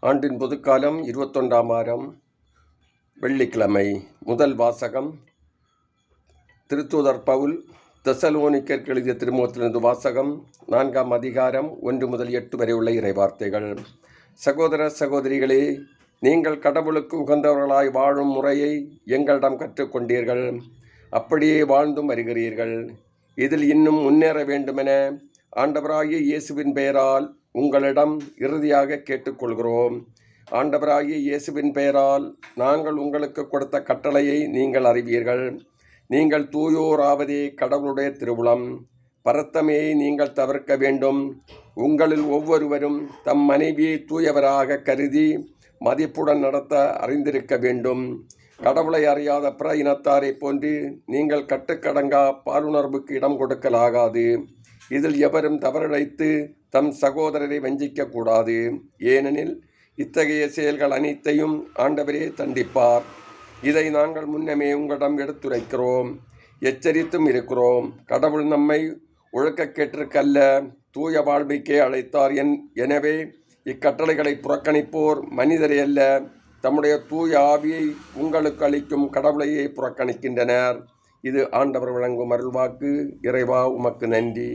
ஆண்டின் பொதுக்காலம் 21ஆம் வாரம் வெள்ளிக்கிழமை. முதல் வாசகம் திருத்தூதர் பவுல் தெசலோனிக்கருக்கு எழுதிய திருமுகத்திலிருந்து வாசகம். 4ஆம் அதிகாரம் 1 முதல் 8 வரை உள்ள இறைவார்த்தைகள். சகோதர சகோதரிகளே, நீங்கள் கடவுளுக்கு உகந்தவர்களாய் வாழும் முறையை எங்களிடம் கற்றுக்கொண்டீர்கள். அப்படியே வாழ்ந்தும் வருகிறீர்கள். இதில் இன்னும் முன்னேற வேண்டுமென ஆண்டவராகிய இயேசுவின் பெயரால் உங்களிடம் இறுதியாக கேட்டுக்கொள்கிறோம். ஆண்டவராகிய இயேசுவின் பெயரால் நாங்கள் உங்களுக்கு கொடுத்த கட்டளையை நீங்கள் அறிவீர்கள். நீங்கள் தூயோராவதே கடவுளுடைய திருவுளம். பரத்தமையை நீங்கள் தவிர்க்க வேண்டும். உங்களில் ஒவ்வொருவரும் தம் மனைவியை தூயவராக கருதி மதிப்புடன் நடத்த அறிந்திருக்க வேண்டும். கடவுளை அறியாத பிற இனத்தாரை போன்று நீங்கள் கட்டுக்கடங்கா பாலுணர்வுக்கு இடம் கொடுக்கலாகாது. இதில் எவரும் தவறிழைத்து தம் சகோதரரை வஞ்சிக்கக்கூடாது. ஏனெனில் இத்தகைய செயல்கள் அனைத்தையும் ஆண்டவரே தண்டிப்பார். இதை நாங்கள் முன்னமே உங்களிடம் எடுத்துரைக்கிறோம், எச்சரித்தும் இருக்கிறோம். கடவுள் நம்மை ஒழுக்கக்கேட்டிற்கல்ல, தூய வாழ்வைக்கே அழைத்தார். எனவே இக்கட்டளைகளை புறக்கணிப்போர் மனிதரை அல்ல, தம்முடைய தூய ஆவியை உங்களுக்கு அளிக்கும் கடவுளையே புறக்கணிக்கின்றனர். இது ஆண்டவர் வழங்கும் அருள்வாக்கு. இறைவா, உமக்கு நன்றி.